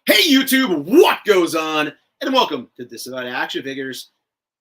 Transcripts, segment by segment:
Hey YouTube, what goes on? And welcome to Disavowed Action Figures.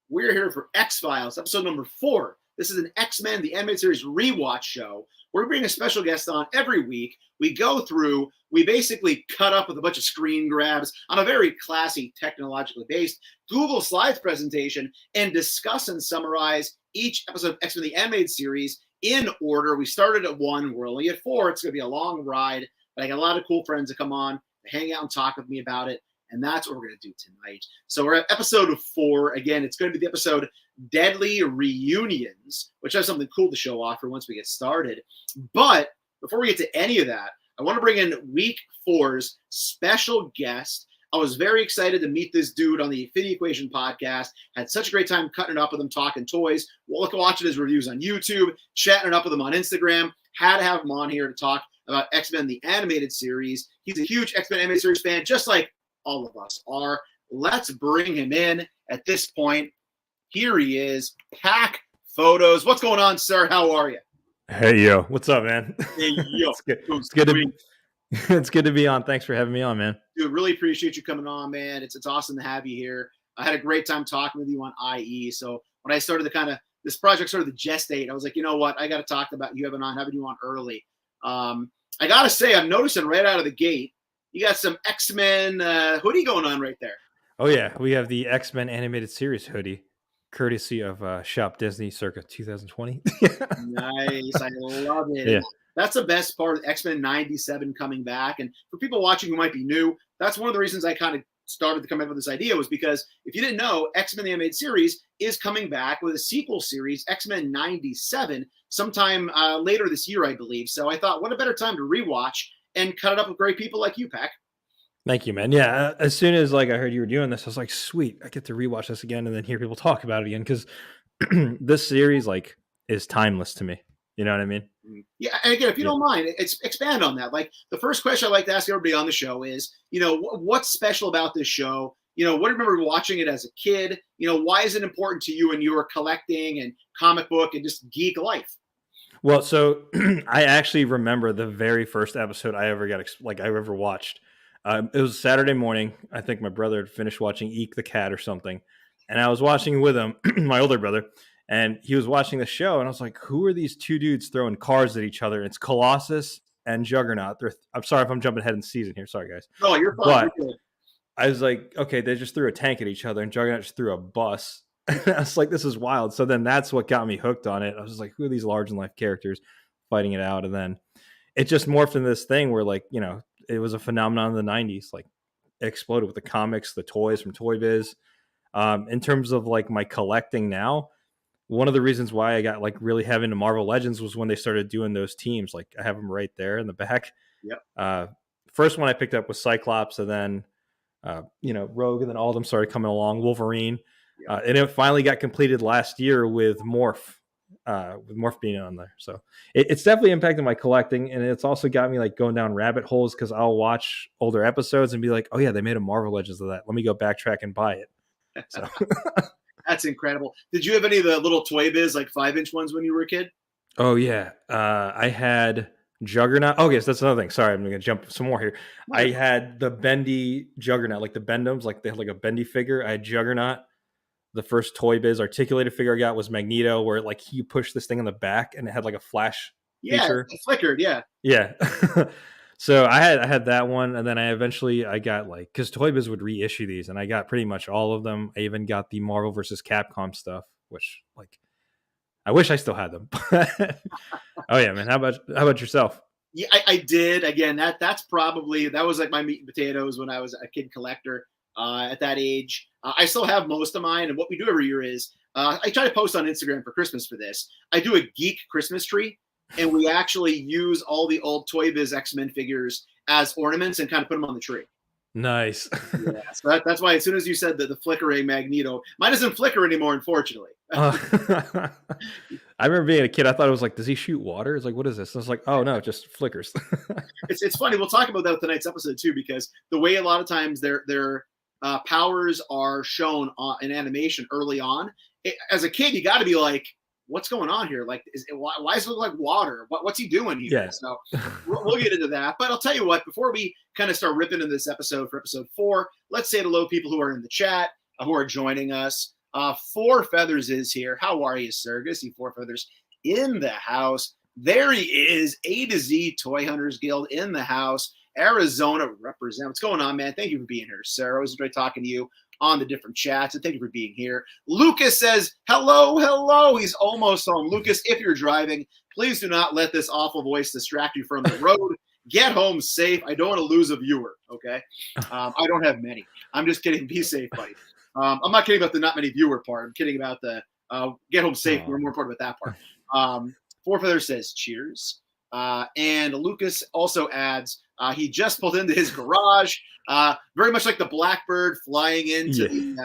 We're here for X-Files, episode number 4. This is an X-Men, the animated series rewatch show. We're bringing a special guest on every week. We go through, we basically cut up with a bunch of screen grabs on a very classy, technologically based Google Slides presentation and discuss and summarize each episode of X-Men, the animated series in order. We started at 1, we're only at 4. It's going to be a long ride, but I got a lot of cool friends to come on, hang out and talk with me about it. And that's what we're going to do tonight. So we're at episode 4. Again, it's going to be the episode Deadly Reunions, which has something cool to show off for once we get started. But before we get to any of that, I want to bring in week 4's special guest. I was very excited to meet this dude on the Infinity Equation podcast. Had such a great time cutting it up with him, talking toys. Watching his reviews on YouTube, chatting it up with him on Instagram. Had to have him on here to talk about X-Men, the animated series. He's a huge X-Men animated series fan, just like all of us are. Let's bring him in at this point. Here he is, PacPhotos. What's going on, sir? How are you? Hey, yo. What's up, man? Hey, yo. It's good to be on. Thanks for having me on, man. Dude, really appreciate you coming on, man. It's awesome to have you here. I had a great time talking with you on IE. So when I started this project started to gestate, I was like, you know what? I got to talk about you having you on early. I got to say, I'm noticing right out of the gate, you got some X-Men hoodie going on right there. Oh, yeah. We have the X-Men animated series hoodie, courtesy of Shop Disney circa 2020. Nice. I love it. Yeah. That's the best part of X-Men 97 coming back. And for people watching who might be new, that's one of the reasons I kind of started to come up with this idea, was because if you didn't know, X-Men the animated series is coming back with a sequel series, X-Men 97, sometime later this year, I believe. So I thought, what a better time to rewatch and cut it up with great people like you, Pac. Thank you, man. Yeah, as soon as I heard you were doing this, I was like, sweet, I get to rewatch this again and then hear people talk about it again, because this series is timeless to me. You know what I mean? Yeah, and again, if you don't mind, expand on that. Like, the first question I like to ask everybody on the show is, what's special about this show? What do you remember watching it as a kid? Why is it important to you in your collecting and comic book and just geek life? Well, so I actually remember the very first episode I ever watched. It was Saturday morning. I think my brother had finished watching Eek the Cat or something, and I was watching with him, my older brother, and he was watching the show, and I was like, who are these two dudes throwing cars at each other? And it's Colossus and Juggernaut. I'm sorry if I'm jumping ahead in season here. Sorry, guys. No, you're fine. But I was like, okay, they just threw a tank at each other, and Juggernaut just threw a bus. I was like, this is wild. So then that's what got me hooked on it. I was like, who are these large-in-life characters fighting it out? And then it just morphed into this thing where, it was a phenomenon in the 90s. It exploded with the comics, the toys from Toy Biz. In terms of, my collecting now, one of the reasons why I got really heavy into Marvel Legends was when they started doing those teams. I have them right there in the back. Yep. First one I picked up was Cyclops, and then Rogue, and then all of them started coming along. Wolverine, and it finally got completed last year with Morph being on there. So it's definitely impacted my collecting, and it's also got me going down rabbit holes, because I'll watch older episodes and be like, oh yeah, they made a Marvel Legends of that. Let me go backtrack and buy it. So. That's incredible. Did you have any of the little Toy Biz 5-inch ones when you were a kid? Oh yeah, I had Juggernaut. Oh yes, that's another thing. Sorry, I'm gonna jump some more here. Right. I had the bendy Juggernaut, the Bendums, they had a bendy figure. I had Juggernaut. The first Toy Biz articulated figure I got was Magneto, where you push this thing in the back and it had a flash feature. It flickered. Yeah. So I had that one, and then I got because Toy Biz would reissue these, and I got pretty much all of them. I even got the Marvel versus Capcom stuff, which I wish I still had them. Oh yeah, man. How about yourself? Yeah, I did. Again, that was my meat and potatoes when I was a kid collector. At that age, I still have most of mine. And what we do every year is I try to post on Instagram for Christmas for this. I do a geek Christmas tree, and we actually use all the old Toy Biz X-Men figures as ornaments and kind of put them on the tree. Nice. Yeah, so that's why as soon as you said that the flickering Magneto, mine doesn't flicker anymore, unfortunately. I remember being a kid, I thought it was does he shoot water? It's what is this? And I was like, oh no, it just flickers. It's funny. We'll talk about that with tonight's episode too, because the way a lot of times their powers are shown in animation early on. As a kid, you got to be what's going on here? Like, why does it look like water? What's he doing here? Yeah. So we'll get into that. But I'll tell you what, before we kind of start ripping into this episode for episode 4, let's say hello people who are in the chat, who are joining us. Four Feathers is here. How are you, sir? Good to see Four Feathers in the house. There he is, A to Z Toy Hunters Guild in the house. Arizona represent. What's going on, man? Thank you for being here, sir. I always enjoy talking to you on the different chats, and thank you for being here. Lucas says, hello. He's almost home. Lucas, if you're driving, please do not let this awful voice distract you from the road. Get home safe. I don't want to lose a viewer, okay? I don't have many. I'm just kidding. Be safe, buddy. I'm not kidding about the not many viewer part. I'm kidding about the get home safe. We're more important about that part. Four Feather says, cheers. And Lucas also adds, he just pulled into his garage, very much like the blackbird flying into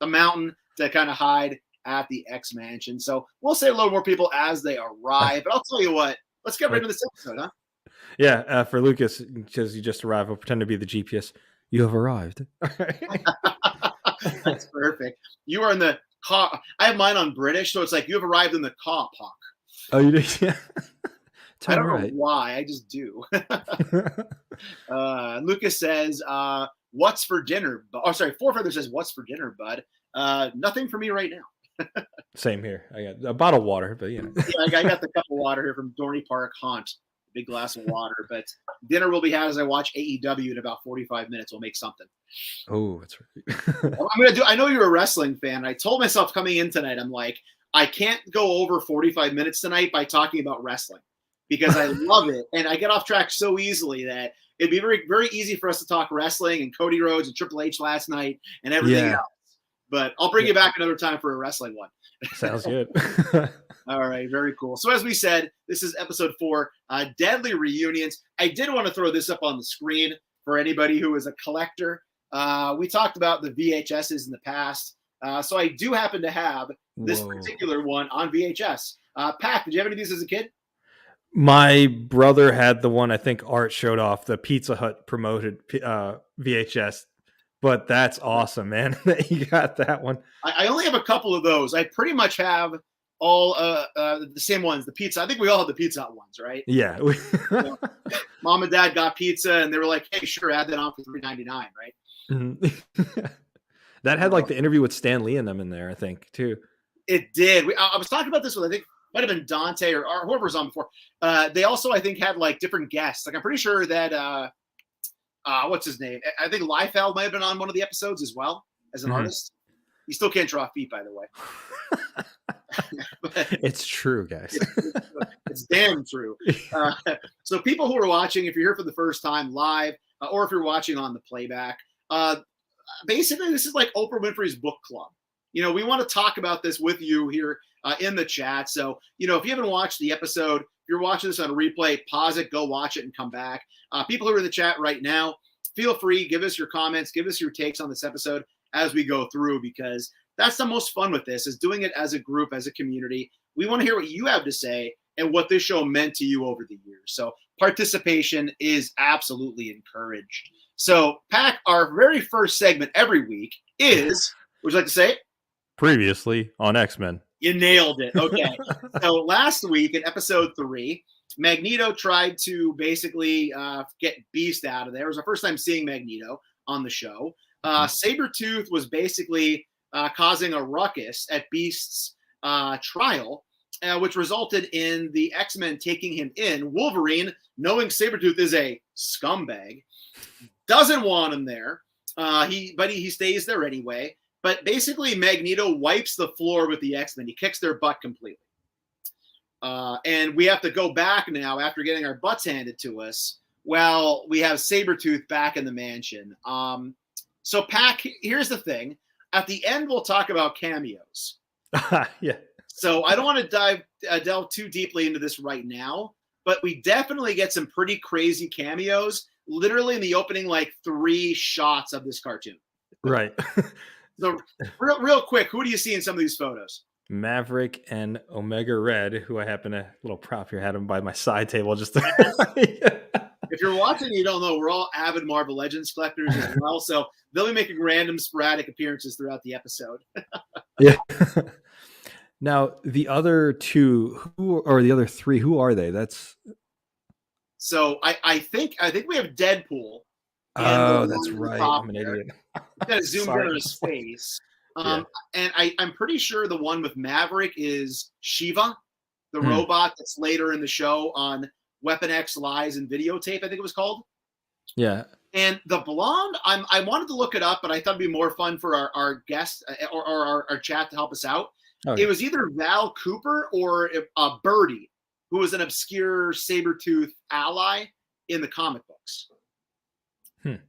the mountain to kind of hide at the X Mansion. So we'll say hello to more people as they arrive. But I'll tell you what, let's get right into this episode, huh? Yeah, for Lucas, because you just arrived, I'll pretend to be the GPS. You have arrived. That's perfect. You are in the car. I have mine on British, so it's like you have arrived in the car park. Oh, you did? Yeah. I don't know why. I just do. Lucas says, what's for dinner? Oh, sorry. Four Feather says, what's for dinner, bud? Nothing for me right now. Same here. I got a bottle of water, but yeah, I got the cup of water here from Dorney Park Haunt. Big glass of water. But dinner will be had as I watch AEW in about 45 minutes. We'll make something. Oh, that's right. I know you're a wrestling fan. I told myself coming in tonight, I'm like, I can't go over 45 minutes tonight by talking about wrestling because I love it. And I get off track so easily that it'd be very, very easy for us to talk wrestling and Cody Rhodes and Triple H last night and everything else. But I'll bring you back another time for a wrestling one. Sounds good. All right, very cool. So as we said, this is episode 4, Deadly Reunions. I did want to throw this up on the screen for anybody who is a collector. We talked about the VHSs in the past. So I do happen to have this particular one on VHS. Pac, did you have any of these as a kid? My brother had the one I think Art showed off, the Pizza Hut promoted VHS. But that's awesome, man, that you got that one. I only have a couple of those. I pretty much have all the same ones, the pizza. I think we all have the Pizza Hut ones, right? Yeah. Mom and Dad got pizza, and they were like, hey, sure, add that on for $3.99, right? Mm-hmm. That had like the interview with Stan Lee and them in there, I think, too. It did. I was talking about this with, I think, might have been Dante or whoever's on before. They also, I think, had like different guests. Like I'm pretty sure that what's his name? I think Liefeld might have been on one of the episodes as well as an artist. He still can't draw feet, by the way. It's true, guys. It's damn true. So people who are watching, if you're here for the first time live, or if you're watching on the playback, basically this is like Oprah Winfrey's book club. You know, we want to talk about this with you here in the chat. So, you know, if you haven't watched the episode, if you're watching this on a replay, pause it, go watch it, and come back. People who are in the chat right now, feel free, give us your comments, give us your takes on this episode as we go through, because that's the most fun with this, is doing it as a group, as a community. We want to hear what you have to say and what this show meant to you over the years. So participation is absolutely encouraged. So, Pac, our very first segment every week is, would you like to say it? Previously on X-Men. You nailed it. Okay. So last week in episode 3, Magneto tried to basically get Beast out of there. It was our first time seeing Magneto on the show. Sabretooth was basically causing a ruckus at Beast's trial, which resulted in the X-Men taking him in. Wolverine, knowing Sabretooth is a scumbag, doesn't want him there. He stays there anyway. But basically, Magneto wipes the floor with the X-Men. He kicks their butt completely. And we have to go back now after getting our butts handed to us. Well, we have Sabretooth back in the mansion. So, Pac, here's the thing. At the end, we'll talk about cameos. Yeah. So I don't want to delve too deeply into this right now, but we definitely get some pretty crazy cameos, literally in the opening, like 3 shots of this cartoon. Right. So real quick, who do you see in some of these photos? Maverick and Omega Red, who I happen to, little prop here, had him by my side table just to... If you're watching, you don't know, we're all avid Marvel Legends collectors as well, so they'll be making random sporadic appearances throughout the episode. Yeah. Now the other two, the other three, who are they? That's So I think we have Deadpool and the oh, one that's in the right. top I'm an there. idiot. Kind of zoomed in Sorry. on his face. Yeah. And I'm pretty sure the one with Maverick is Shiva, the Hmm. robot that's later in the show on Weapon X Lies and Videotape, I think it was called. Yeah. And the blonde, I wanted to look it up, but I thought it'd be more fun for our guest or our chat to help us out. Okay. It was either Val Cooper or Birdie, who was an obscure Sabretooth ally in the comic books.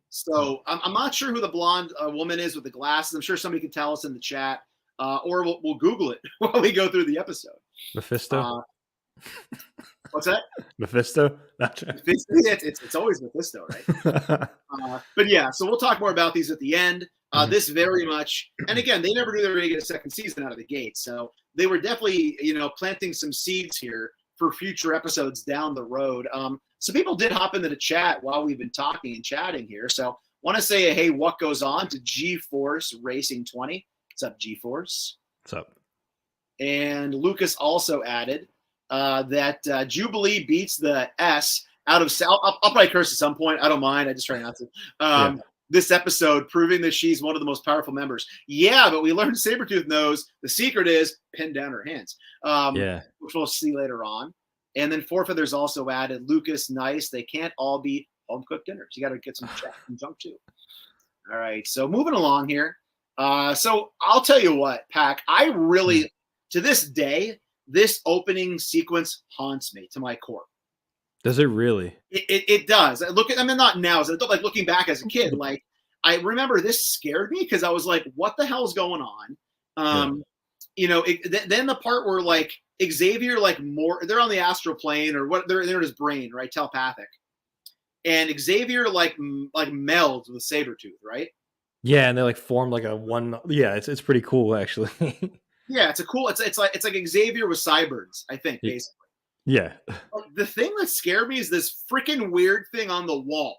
So I'm not sure who the blonde woman is with the glasses. I'm sure somebody can tell us in the chat, or we'll Google it while we go through the episode. Mephisto. What's that? Mephisto. It's always Mephisto, right? But yeah, so we'll talk more about these at the end. This very much, and again, they never knew they were going to get a second season out of the gate, so they were definitely, planting some seeds here for future episodes down the road. So people did hop into the chat while we've been talking and chatting here. So want to say, hey, what goes on to G-Force Racing 20? What's up, G-Force? What's up? And Lucas also added that Jubilee beats the S out of I'll probably curse at some point. I don't mind. I just try not to. This episode, proving that she's one of the most powerful members. Yeah, but we learned Sabretooth knows the secret is pin down her hands. Which we'll see later on. And then Four Feathers also added, Lucas, nice. They can't all be home cooked dinners. You got to get some junk too. All right, so moving along here. So I'll tell you what, Pac, I really, to this day, this opening sequence haunts me to my core. Does it really? It does. Not now, as like looking back as a kid, like I remember this scared me because I was like, what the hell's going on? Then the part where like Xavier, they're on the astral plane or what, they're in his brain, right? Telepathic. And Xavier like melds with Sabretooth, right? Yeah, and they like form like a one. Yeah, it's pretty cool actually. Yeah, it's like Xavier with Cyberns, I think, basically. Yeah. The thing that scared me is this freaking weird thing on the wall.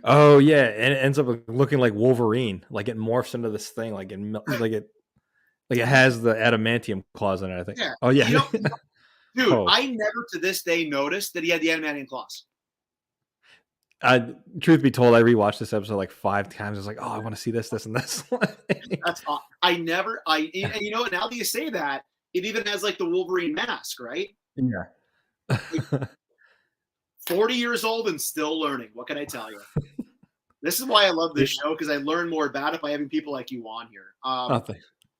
Oh yeah, and it ends up looking like Wolverine. Like it morphs into this thing, like it has the adamantium claws in it, I think. Yeah. Oh yeah. Dude, I never to this day noticed that he had the adamantium claws. Truth be told, I rewatched this episode like 5 times. I was like, oh, I want to see this, this, and this. That's and now that you say that, it even has like the Wolverine mask, right? Yeah. 40 years old and still learning. What can I tell you? This is why I love this show, because I learn more about it by having people like you on here.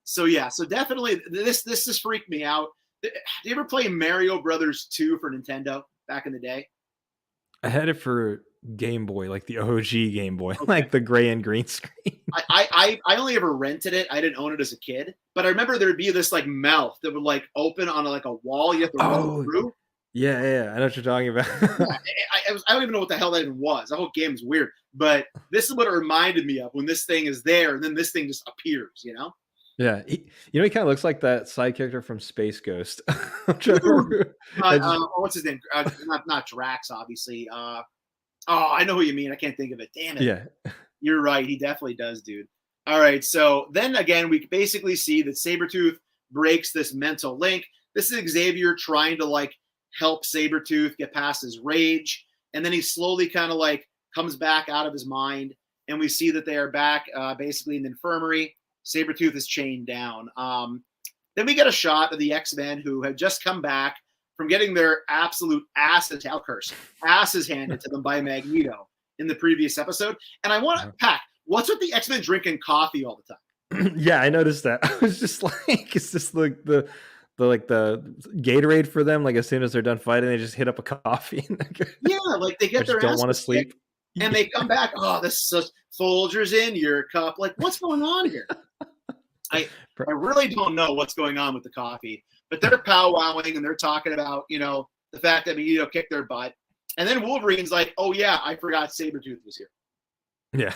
So definitely this just freaked me out. Did you ever play Mario Brothers 2 for Nintendo back in the day? I had it for Game Boy, like the OG Game Boy, like the gray and green screen. I only ever rented it. I didn't own it as a kid, but I remember there'd be this like mouth that would like open on a wall you have to run through. Yeah, I know what you're talking about. I don't even know what the hell that even was. The whole game is weird, but this is what it reminded me of when this thing is there and then this thing just appears, Yeah, he kind of looks like that side character from Space Ghost. What's his name? Not Drax, obviously. I know who you mean. I can't think of it. Damn it. Yeah. You're right. He definitely does, dude. All right. So then again, we basically see that Sabretooth breaks this mental link. This is Xavier trying to help Sabretooth get past his rage. And then he slowly kind of comes back out of his mind. And we see that they are back basically in the infirmary. Sabretooth is chained down. Then we get a shot of the X-Men who have just come back from getting their absolute asses handed to them by Magneto in the previous episode. And I want to Pac, what's with the X-Men drinking coffee all the time? Yeah, I noticed that. I was just like, is this the Gatorade for them? Like as soon as they're done fighting, they just hit up a coffee. Yeah, they get their don't want to sleep. And they come back, this is such Folgers in your cup. What's going on here? I really don't know what's going on with the coffee, but they're powwowing and they're talking about, the fact that Magneto kicked their butt. And then Wolverine's like, oh yeah, I forgot Sabretooth was here. Yeah.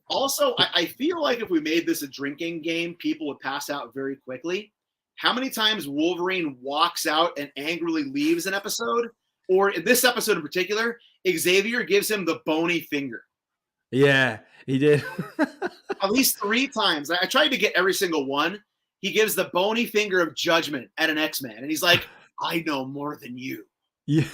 Also, I feel like if we made this a drinking game, people would pass out very quickly. How many times Wolverine walks out and angrily leaves an episode? Or in this episode in particular, Xavier gives him the bony finger. Yeah, he did. At least 3 times. I tried to get every single one. He gives the bony finger of judgment at an X-Man, and he's like, "I know more than you." Yeah.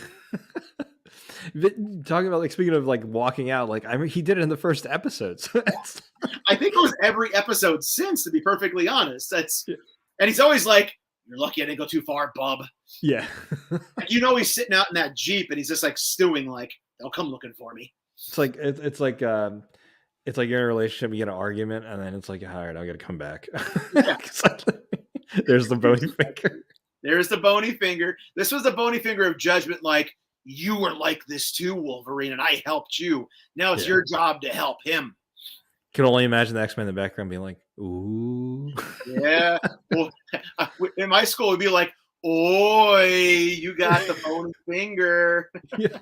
Talking about, like, speaking of, like, walking out, like, I mean, he did it in the first episode. So it's I think it was every episode since, to be perfectly honest. That's yeah. and he's always like, "You're lucky I didn't go too far, bub." Yeah. Like, you know, he's sitting out in that Jeep and he's just like stewing, like, "They'll come looking for me." It's like you're in a relationship, you get an argument, and then it's like, all right, I gotta come back. Yeah. It's like, there's the bony finger. There's the bony finger. This was the bony finger of judgment, like, "You were like this too, Wolverine, and I helped you. Now it's Yeah. your job to help him." Can only imagine the X-Men in the background being like, ooh. Yeah. Well, in my school, it'd be like, "Oi, you got the bony finger." Yeah.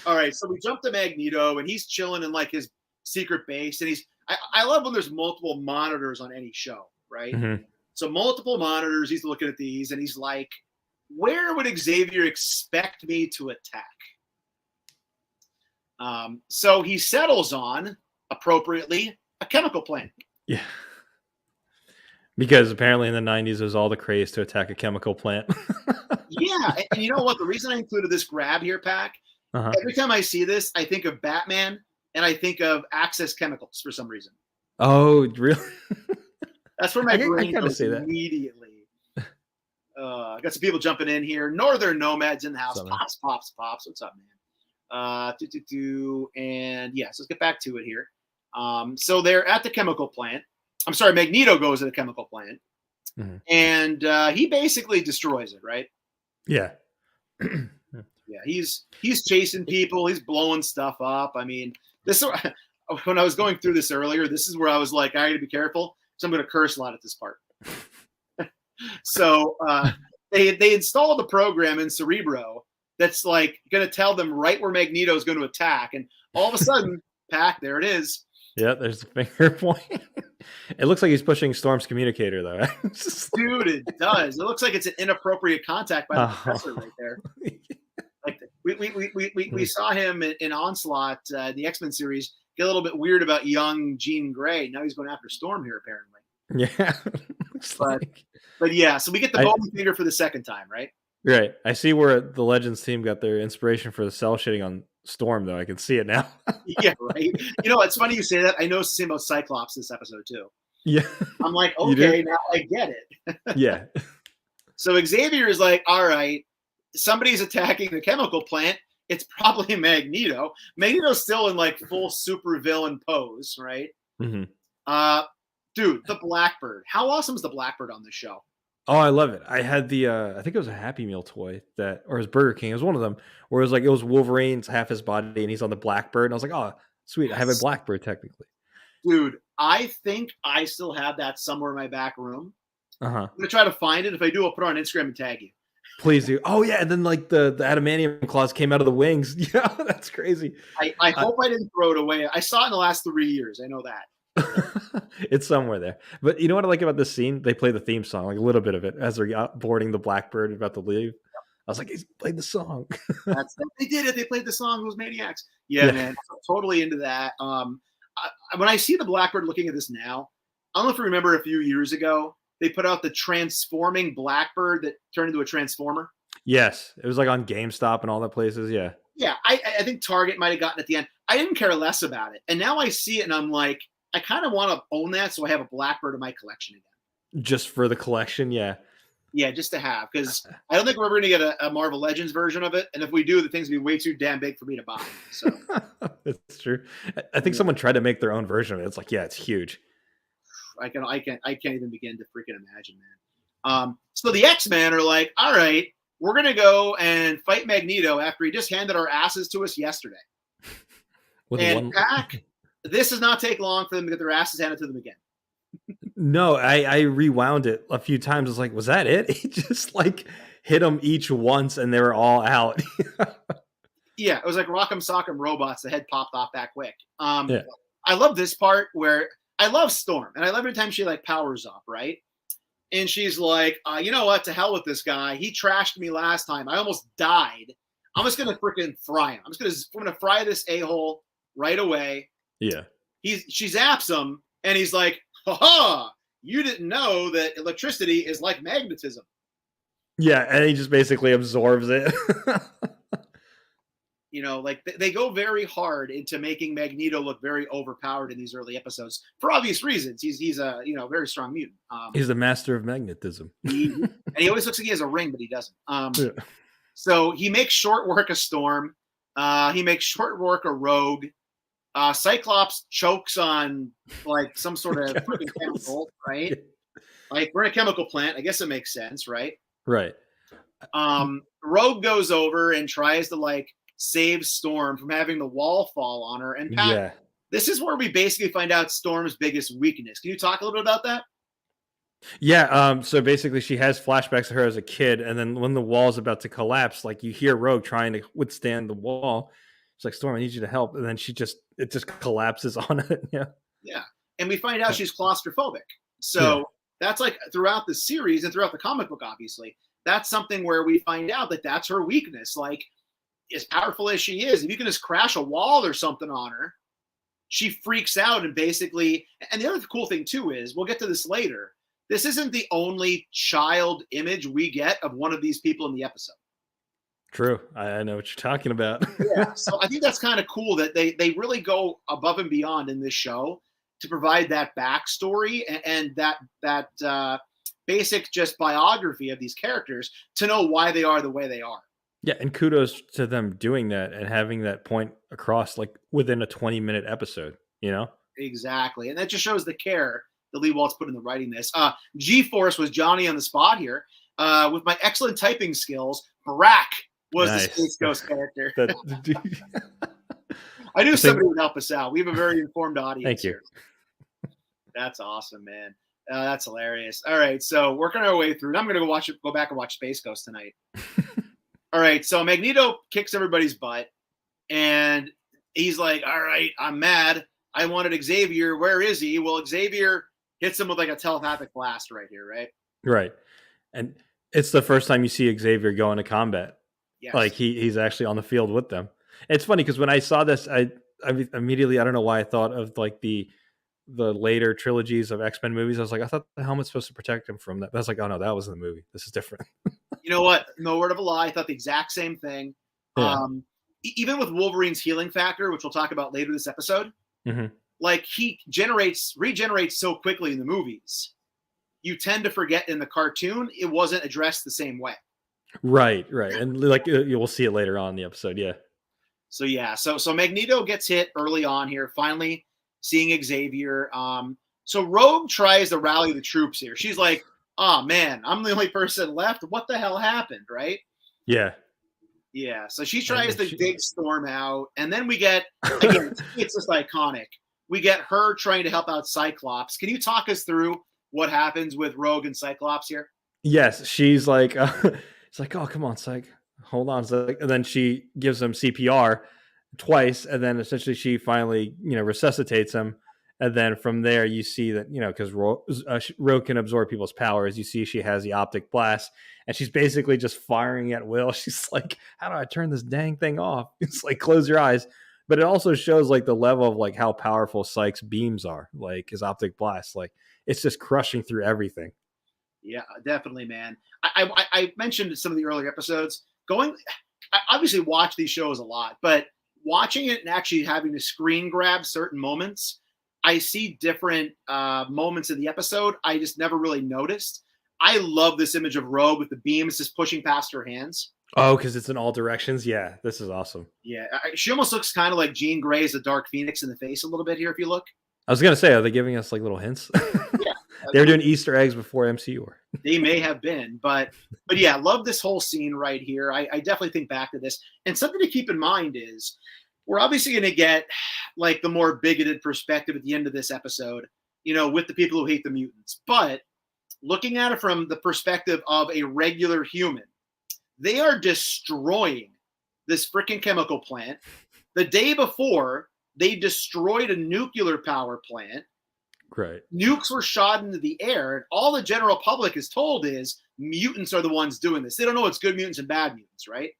All right, so we jump to Magneto, and he's chilling in like his secret base, and I love when there's multiple monitors on any show, right? Mhm. So multiple monitors, he's looking at these, and he's like, "Where would Xavier expect me to attack?" So he settles on, appropriately, a chemical plant. Yeah. Because apparently in the 90s, there's all the craze to attack a chemical plant. Yeah, and you know what? The reason I included this grab here, Pac, Uh-huh. every time I see this, I think of Batman, and I think of Access Chemicals for some reason. Oh, really? That's where my I brain kind of goes see that. immediately. I got some people jumping in here. Northern Nomads in the house. Something. Pops. What's up, man? And yes, let's get back to it here. So they're at the chemical plant. I'm sorry, Magneto goes to the chemical plant, and he basically destroys it, right? Yeah. Yeah, he's chasing people. He's blowing stuff up. I mean, this when I was going through this earlier, this is where I was like, I got to be careful, so I'm going to curse a lot at this part. So they installed a program in Cerebro that's like going to tell them right where Magneto is going to attack, and all of a sudden, Pac, there it is. Yeah, there's the finger point. It looks like he's pushing Storm's communicator, though. Dude, it does. It looks like it's an inappropriate contact by the professor right there. Like we saw him in Onslaught, the X-Men series, get a little bit weird about young Jean Grey. Now he's going after Storm here, apparently. Yeah. But yeah, so we get the bony finger for the second time, right? Right. I see where the Legends team got their inspiration for the cell shitting on Storm, though. I can see it now. Yeah, right. You know, it's funny you say that. I noticed the same about Cyclops this episode too. Yeah. I'm like, okay, now I get it. Yeah. So Xavier is like, all right, somebody's attacking the chemical plant. It's probably Magneto. Magneto's still in like full super villain pose, right? Mm-hmm. Dude, the Blackbird. How awesome is the Blackbird on this show? Oh, I love it. I had the I think it was a Happy Meal toy or it was Burger King. It was one of them where it was Wolverine's half his body and he's on the Blackbird. And I was like, oh, sweet. I have a Blackbird technically. Dude, I think I still have that somewhere in my back room. Uh-huh. I'm gonna try to find it. If I do, I'll put it on Instagram and tag you. Please do. Oh yeah, and then like the adamantium claws came out of the wings. Yeah, that's crazy. I hope I didn't throw it away. I saw it in the last 3 years. I know that. It's somewhere there. But you know what I like about this scene? They play the theme song, like a little bit of it, as they're boarding the Blackbird about to leave. I was like, he's played the song. They did it. They played the song. Those maniacs. Yeah, man. Totally into that. When I see the Blackbird looking at this now, I don't know if you remember a few years ago, they put out the transforming Blackbird that turned into a transformer. Yes. It was like on GameStop and all that places. Yeah. Yeah. I think Target might have gotten it at the end. I didn't care less about it. And now I see it and I'm like, I kind of want to own that so I have a Blackbird in my collection again. Just for the collection, yeah. Yeah, just to have. Because I don't think we're ever going to get a Marvel Legends version of it. And if we do, the thing's going to be way too damn big for me to buy. So it's true. I think someone tried to make their own version of it. It's like, yeah, it's huge. I can't even begin to freaking imagine, man. So the X-Men are like, all right, we're going to go and fight Magneto after he just handed our asses to us yesterday. Pac, this does not take long for them to get their asses handed to them again. No, I rewound it a few times. It's like, was that it? He just like hit them each once and they were all out. Yeah, it was like Rock'em Sock'em Robots. The head popped off that quick. I love this part where I love Storm, and I love every time she like powers up, right? And she's like, you know what? To hell with this guy. He trashed me last time. I almost died. I'm just gonna freaking fry him. I'm gonna fry this a-hole right away. Yeah. She zaps him, and he's like, "Ha ha! You didn't know that electricity is like magnetism." Yeah, and he just basically absorbs it. Like they go very hard into making Magneto look very overpowered in these early episodes for obvious reasons. He's a very strong mutant. He's the master of magnetism. And he always looks like he has a ring, but he doesn't. Yeah. So he makes short work of Storm. He makes short work of Rogue. Cyclops chokes on like some sort of freaking chemical, right? Like we're in a chemical plant. I guess it makes sense, right? Right. Rogue goes over and tries to like save Storm from having the wall fall on her. And Pat, this is where we basically find out Storm's biggest weakness. Can you talk a little bit about that? Yeah. So basically, she has flashbacks of her as a kid, and then when the wall's about to collapse, like you hear Rogue trying to withstand the wall. It's like, Storm, I need you to help, and then it just collapses on it. Yeah. Yeah, and we find out she's claustrophobic. So that's like throughout the series and throughout the comic book, obviously, that's something where we find out that that's her weakness. Like, as powerful as she is, if you can just crash a wall or something on her, she freaks out and basically. And the other cool thing too is, we'll get to this later, this isn't the only child image we get of one of these people in the episode. True. I know what you're talking about. Yeah, so I think that's kind of cool that they really go above and beyond in this show to provide that backstory and that basic just biography of these characters to know why they are the way they are. Yeah, and kudos to them doing that and having that point across like within a 20-minute episode, Exactly. And that just shows the care that Lee Waltz put in the writing this. G-Force was Johnny on the spot here. With my excellent typing skills, Barack was the Space Ghost character. I knew somebody would help us out. We have a very informed audience. Thank you. Here. That's awesome, man. That's hilarious. All right, so working our way through. And I'm going to go back and watch Space Ghost tonight. All right, so Magneto kicks everybody's butt, and he's like, all right, I'm mad. I wanted Xavier. Where is he? Well, Xavier hits him with like a telepathic blast right here, right? Right. And it's the first time you see Xavier go into combat. Yes. Like he's actually on the field with them. It's funny because when I saw this, I immediately, I don't know why I thought of like the later trilogies of X-Men movies. I was like, I thought the helmet's supposed to protect him from that. But I was like, oh no, that was in the movie. This is different. You know what? No word of a lie. I thought the exact same thing. Yeah. Even with Wolverine's healing factor, which we'll talk about later this episode, like he regenerates so quickly in the movies. You tend to forget in the cartoon, it wasn't addressed the same way. Right. And like you will see it later on in the episode. Yeah. So yeah, so Magneto gets hit early on here, finally seeing Xavier. So Rogue tries to rally the troops here. She's like, oh man, I'm the only person left. What the hell happened, right? Yeah. Yeah. So she tries to dig Storm out, and then we get, again, it's just iconic. We get her trying to help out Cyclops. Can you talk us through what happens with Rogue and Cyclops here? Yes, she's like, it's like, oh, come on, Psych, hold on. And then she gives him CPR twice, and then essentially she finally, resuscitates him. And then from there, you see that, because Rogue can absorb people's powers. You see she has the optic blast, and she's basically just firing at will. She's like, how do I turn this dang thing off? It's like, close your eyes. But it also shows like the level of like how powerful Psyche's beams are, like his optic blast. Like it's just crushing through everything. Yeah, definitely, man. I mentioned some of the earlier episodes. I obviously watch these shows a lot, but watching it and actually having to screen grab certain moments, I see different moments in the episode I just never really noticed. I love this image of Rogue with the beams just pushing past her hands. Oh, because it's in all directions? Yeah, this is awesome. Yeah, she almost looks kind of like Jean Grey's the Dark Phoenix in the face a little bit here, if you look. I was going to say, are they giving us like little hints? Yeah. They were doing Easter eggs before MCU. They may have been, but yeah, love this whole scene right here. I definitely think back to this. And something to keep in mind is we're obviously going to get like the more bigoted perspective at the end of this episode, with the people who hate the mutants. But looking at it from the perspective of a regular human, they are destroying this freaking chemical plant. The day before, they destroyed a nuclear power plant. Right. Nukes were shot into the air, and all the general public is told is mutants are the ones doing this. They don't know it's good mutants and bad mutants, right?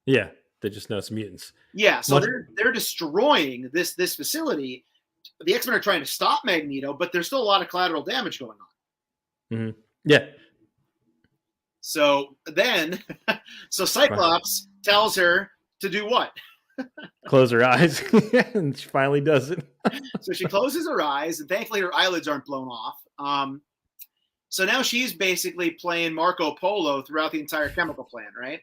Yeah. they just know it's mutants. Yeah, so Much, they're destroying this facility. The X-Men are trying to stop Magneto, but there's still a lot of collateral damage going on. Yeah. So then, so Cyclops tells her to do what? Close her eyes, and she finally does it. So she closes her eyes, and thankfully her eyelids aren't blown off. So now she's basically playing Marco Polo throughout the entire chemical plant, right?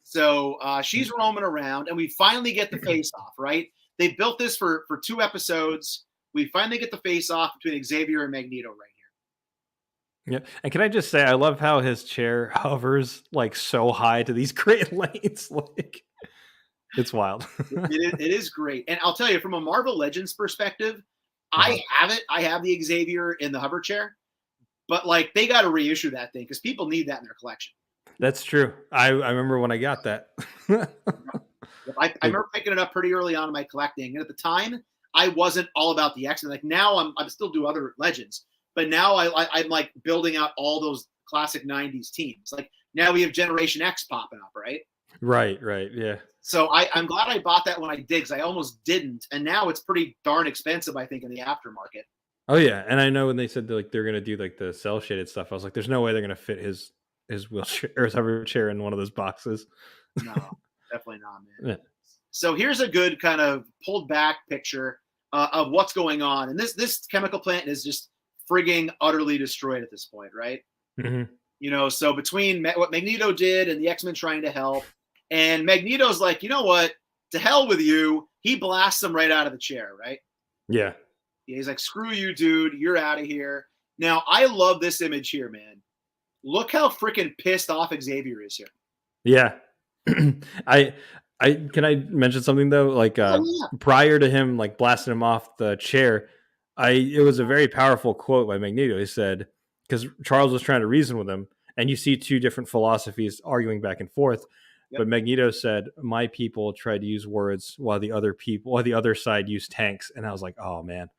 So she's roaming around, and we finally get the face-off, right? They built this for 2 episodes. We finally get the face-off between Xavier and Magneto right here. Yeah, and can I just say, I love how his chair hovers like so high to these great lanes. Like, it's wild. It is great. And I'll tell you, from a Marvel Legends perspective, I have it. I have the Xavier in the hover chair. But, like, they got to reissue that thing because people need that in their collection. That's true. I remember when I got that. I remember picking it up pretty early on in my collecting. And at the time, I wasn't all about the X-Men. Like, now I'm still do other Legends. But now I'm, like, building out all those classic 90s teams. Like, now we have Generation X popping up, right? Right, yeah. So I'm glad I bought that when I did because I almost didn't. And now it's pretty darn expensive, I think, in the aftermarket. Oh yeah, and I know when they said like they're gonna do like the cell shaded stuff, I was like, "There's no way they're gonna fit his wheelchair or his hover chair in one of those boxes." No, definitely not, man. Yeah. So here's a good kind of pulled back picture of what's going on, and this chemical plant is just frigging utterly destroyed at this point, right? You know, so between what Magneto did and the X-Men trying to help, and Magneto's like, you know what? To hell with you. He blasts them right out of the chair, right? Yeah. He's like, screw you, dude. You're out of here. Now, I love this image here, man. Look how freaking pissed off Xavier is here. Yeah. I can I mention something though? Like prior to him like blasting him off the chair, it was a very powerful quote by Magneto. He said, because Charles was trying to reason with him, and you see 2 different philosophies arguing back and forth. Yep. But Magneto said, "My people tried to use words while the other side used tanks." And I was like, "Oh man."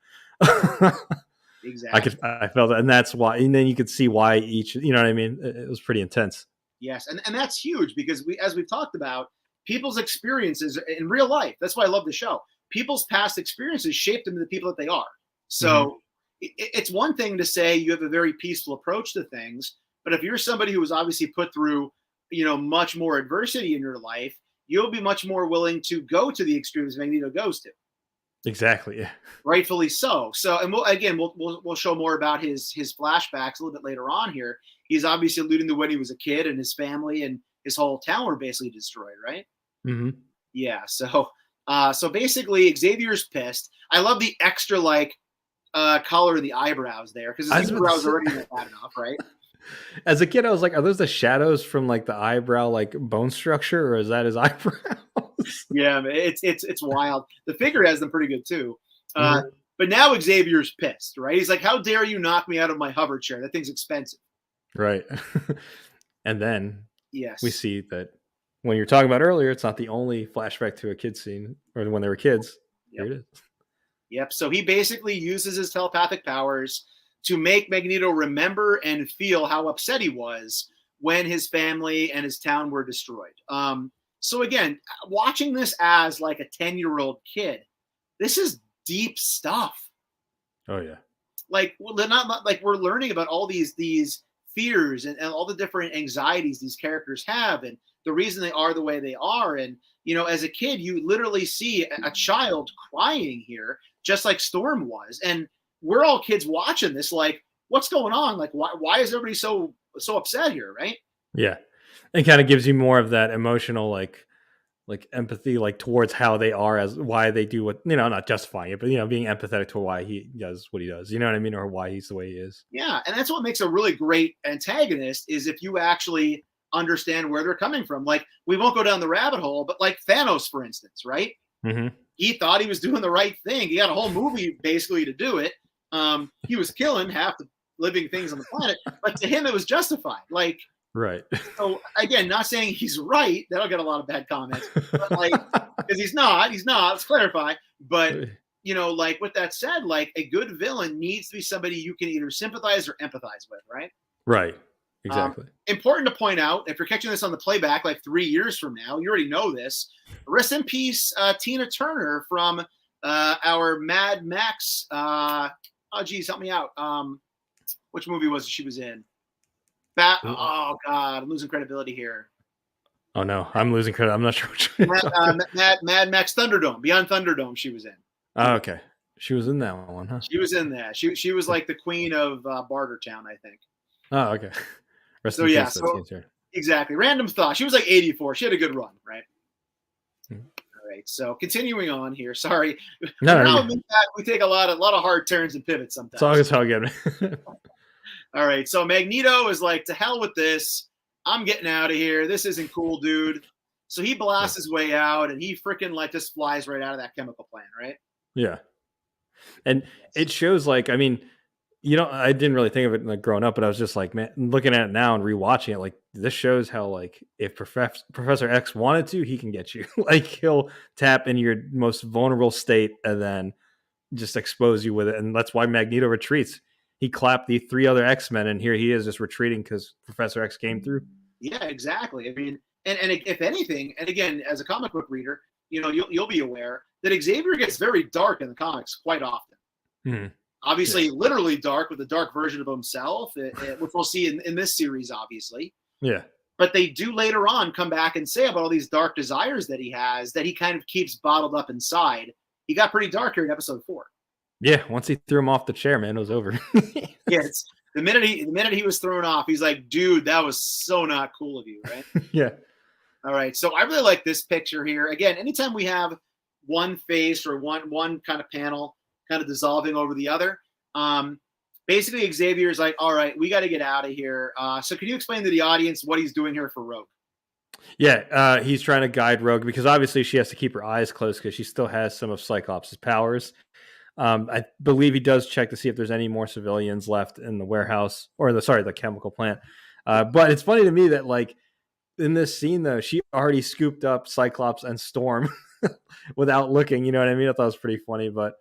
Exactly. I felt that, and that's why. And then you could see why each. You know what I mean? It was pretty intense. Yes, and that's huge because as we've talked about, people's experiences in real life. That's why I love the show. People's past experiences shaped them into the people that they are. So it's one thing to say you have a very peaceful approach to things, but if you're somebody who was obviously put through, you know, much more adversity in your life, you'll be much more willing to go to the extremes Magneto goes to. Exactly. Yeah. Rightfully so. So, and we'll show more about his flashbacks a little bit later on here. He's obviously alluding to when he was a kid and his family and his whole town were basically destroyed, right? Yeah. So basically Xavier's pissed. I love the extra color of the eyebrows there because his eyebrows are already not bad enough, right? As a kid, I was like, are those the shadows from like the eyebrow, like bone structure, or is that his eyebrows? Yeah, man, it's wild. The figure has them pretty good too. But now Xavier's pissed, right? He's like, how dare you knock me out of my hover chair? That thing's expensive. Right. And then yes, we see that when you're talking about earlier, it's not the only flashback to a kid scene or when they were kids. Yep. Here it is. Yep. So he basically uses his telepathic powers to make Magneto remember and feel how upset he was when his family and his town were destroyed. So again, watching this as like a 10-year-old kid, this is deep stuff. Oh yeah. Like, well, they're not like we're learning about all these fears and all the different anxieties these characters have and the reason they are the way they are. And, you know, as a kid, you literally see a child crying here, just like Storm was. And we're all kids watching this, like, what's going on? Like, why is everybody so upset here, right? Yeah. It kind of gives you more of that emotional, like empathy, like towards how they are, as why they do what, you know, not justifying it, but, you know, being empathetic to why he does what he does, you know what I mean? Or why he's the way he is. Yeah. And that's what makes a really great antagonist is if you actually understand where they're coming from. Like, we won't go down the rabbit hole, but like Thanos, for instance, right? He thought he was doing the right thing. He got a whole movie basically to do it. He was killing half the living things on the planet, but to him it was justified. Like, right. So again, not saying he's right. That'll get a lot of bad comments, but like, because he's not. Let's clarify. But you know, like with that said, like a good villain needs to be somebody you can either sympathize or empathize with, right? Right. Exactly. Important to point out, if you're catching this on the playback like 3 years from now, you already know this. Rest in peace, Tina Turner from our Mad Max. Oh, geez, help me out. Which movie was it she was in? Oh, God, I'm losing credibility here. Oh, no, I'm losing credit. I'm not sure which Mad Max Thunderdome, Beyond Thunderdome she was in. Oh, okay. She was in that one, huh? She was in that. She was like the queen of Bartertown, I think. Oh, okay. Rest So, in yeah, peace, so exactly. Random thought. She was like 84. She had a good run, right? All right. So continuing on here. Sorry. No, we take a lot of hard turns and pivots sometimes. It's all good. All right. So Magneto is like, to hell with this. I'm getting out of here. This isn't cool, dude. So he blasts his way out, and he freaking like just flies right out of that chemical plant, right? Yeah. And it shows, like, I mean, I didn't really think of it like growing up, but I was just like, man, looking at it now and rewatching it, like, this shows how, like, if Professor X wanted to, he can get you. Like, he'll tap in your most vulnerable state and then just expose you with it. And that's why Magneto retreats. He clapped the 3 other X-Men, and here he is just retreating because Professor X came through. Yeah, exactly. I mean, and if anything, and again, as a comic book reader, you'll be aware that Xavier gets very dark in the comics quite often. Mm-hmm. Obviously, literally dark, with a dark version of himself, which we'll see in this series, obviously. Yeah. But they do later on come back and say about all these dark desires that he has, that he kind of keeps bottled up inside. He got pretty dark here in episode 4. Yeah, once he threw him off the chair, man, it was over. Yes. The minute he was thrown off, he's like, dude, that was so not cool of you, right? Yeah. All right. So I really like this picture here. Again, anytime we have one face or one kind of panel kind of dissolving over the other, basically Xavier's like, all right, we got to get out of here. So can you explain to the audience what he's doing here for Rogue? Yeah, he's trying to guide Rogue because obviously she has to keep her eyes closed because she still has some of Cyclops' powers. I believe he does check to see if there's any more civilians left in the warehouse or the chemical plant. But it's funny to me that, like, in this scene though, she already scooped up Cyclops and Storm without looking. You know what I mean? I thought it was pretty funny, but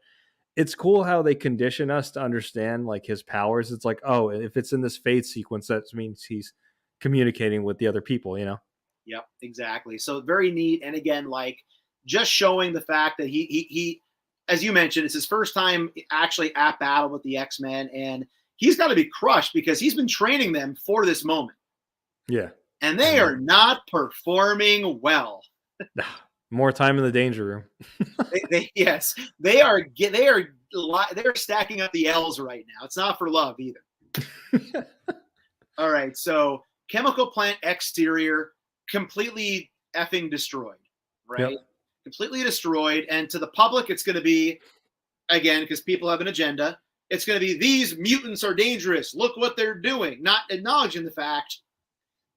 it's cool how they condition us to understand, like, his powers. It's like, oh, if it's in this fade sequence, that means he's communicating with the other people, Yep, exactly. So very neat. And again, like, just showing the fact that he as you mentioned, it's his first time actually at battle with the X-Men, and he's got to be crushed because he's been training them for this moment. Yeah. And they are not performing well. More time in the danger room. Yes, they are stacking up the L's right now. It's not for love either. All right, so chemical plant exterior completely effing destroyed, right? Yep. Completely destroyed. And to the public, it's going to be, again, because people have an agenda, it's going to be, these mutants are dangerous. Look what they're doing. Not acknowledging the fact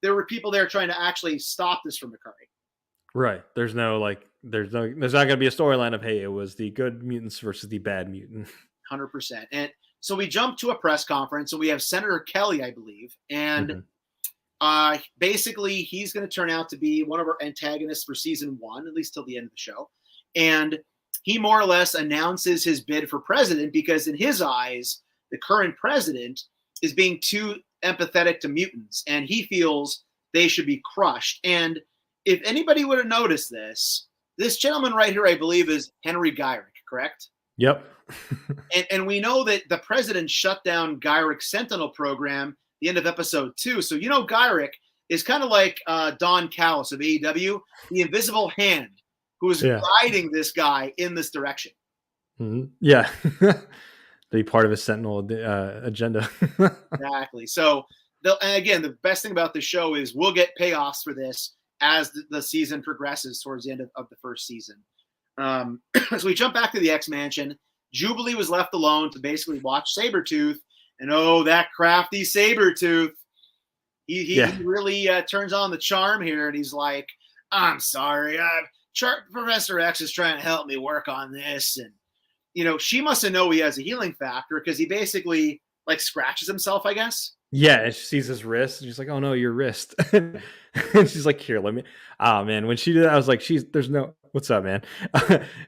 there were people there trying to actually stop this from occurring. Right. There's not going to be a storyline of, hey, it was the good mutants versus the bad mutant. 100%. And so we jump to a press conference, and we have Senator Kelly, I believe. And basically, he's going to turn out to be one of our antagonists for season 1, at least till the end of the show. And he more or less announces his bid for president because in his eyes, the current president is being too empathetic to mutants, and he feels they should be crushed. And if anybody would have noticed this gentleman right here, I believe, is Henry Gyrick, correct? Yep. and we know that the president shut down Gyrick's Sentinel program the end of episode 2. So, Gyrick is kind of like Don Callis of AEW, the invisible hand who is guiding this guy in this direction. Mm-hmm. Yeah. Be part of his Sentinel agenda. Exactly. So, and again, the best thing about the show is we'll get payoffs for this as the season progresses towards the end of the first season. So we jump back to the X-Mansion. Jubilee was left alone to basically watch Sabretooth. And that crafty Sabretooth, he really turns on the charm here, and he's like, I'm sorry, Professor X is trying to help me work on this. And, she must have known he has a healing factor because he basically, like, scratches himself, I guess. Yeah, and she sees his wrist, and she's like, oh, no, your wrist. And she's like, here, let me. Oh, man, when she did that, I was like, there's no, What's up, man?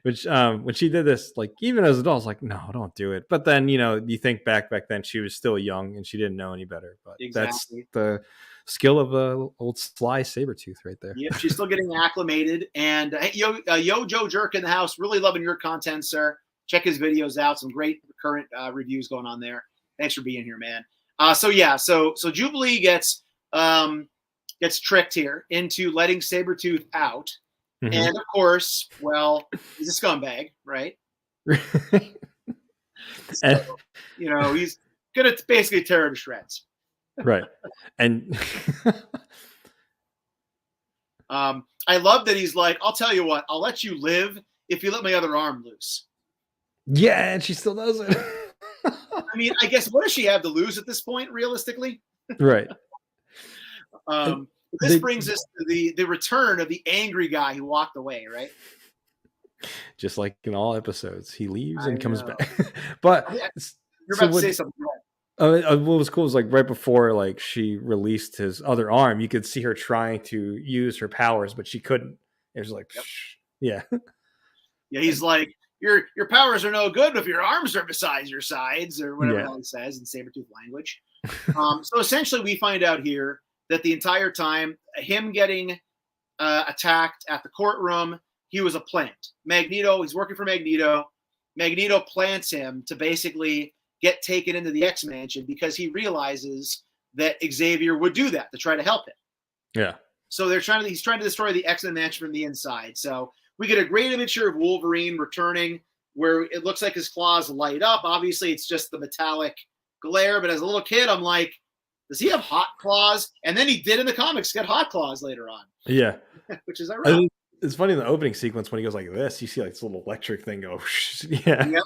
Which when she did this, like even as adults, like, no, don't do it. But then, you think back then she was still young and she didn't know any better. But that's Exactly. the skill of a old sly Sabretooth right there. Yep, she's still getting acclimated. And hey, yo, Joe Jerk in the house, really loving your content, sir. Check his videos out. Some great current reviews going on there. Thanks for being here, man. So Jubilee gets tricked here into letting Sabretooth out. Mhm. And of course, well, he's a scumbag, right? So, he's gonna basically tear her to shreds. Right. And I love that he's like, I'll tell you what, I'll let you live if you let my other arm loose. yeah, and she still does it. I mean, I guess what does she have to lose at this point, realistically? Right. This brings us to the return of the angry guy who walked away, right? Just like in all episodes, he leaves and comes back. But you're about to say something. What was cool was like right before like she released his other arm, you could see her trying to use her powers, but she couldn't. It was like, yeah. Yeah, he's like, your powers are no good if your arms are beside your sides, or whatever he says in Sabretooth language. So essentially, we find out here that the entire time, him getting attacked at the courtroom, he was a plant. Magneto, he's working for Magneto. Magneto plants him to basically get taken into the X-Mansion because he realizes that Xavier would do that to try to help him. Yeah. So he's trying to destroy the X-Men Mansion from the inside. So we get a great imagery of Wolverine returning where it looks like his claws light up. Obviously, it's just the metallic glare. But as a little kid, I'm like, does he have hot claws? And then he did in the comics get hot claws later on. Yeah. Which is ironic. It's funny in the opening sequence when he goes like this, you see like this little electric thing go. Yeah. Yep.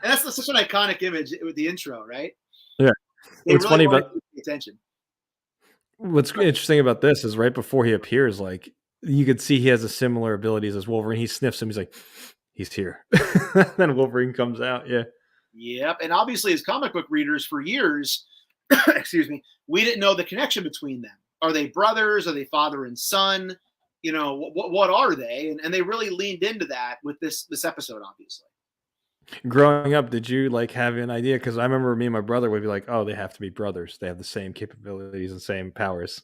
And that's such an iconic image with the intro, right? Yeah. It's really funny, but attention. What's interesting about this is right before he appears, like you could see he has a similar abilities as Wolverine. He sniffs him. He's like, he's here. Then Wolverine comes out. Yeah. Yep. And obviously, as comic book readers for years, excuse me, we didn't know the connection between them. Are they brothers? Are they father and son? What are they? And they really leaned into that with this episode, obviously. Growing up, did you like have an idea? Because I remember me and my brother would be like, "Oh, they have to be brothers. They have the same capabilities and same powers."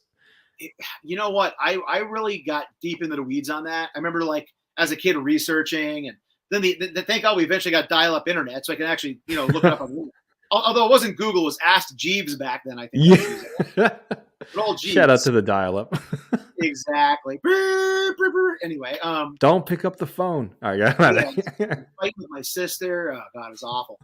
You know what? I really got deep into the weeds on that. I remember like as a kid researching, and then thank God we eventually got dial-up internet, so I can actually look it up on. Although it wasn't Google, it was Ask Jeeves back then. I think. Yeah. Shout out to the dial-up. Exactly. Anyway, don't pick up the phone. All right, fighting with my sister. Oh God, it was awful.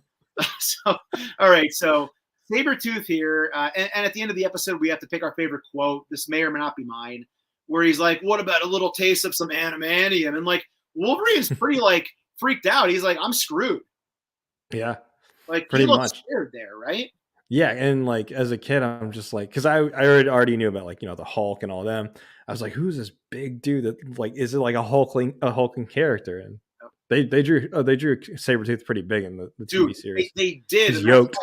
So, all right. So Sabretooth here, and at the end of the episode, we have to pick our favorite quote. This may or may not be mine, where he's like, "What about a little taste of some animanium?" And like Wolverine's pretty like freaked out. He's like, "I'm screwed." Yeah. Like pretty he looks much scared there, right? Yeah, and like as a kid, I'm just like, because I already knew about like the Hulk and all them. I was like, who's this big dude that like is it like a hulking character? And they drew Sabretooth pretty big in the TV series. They did. He's yoked.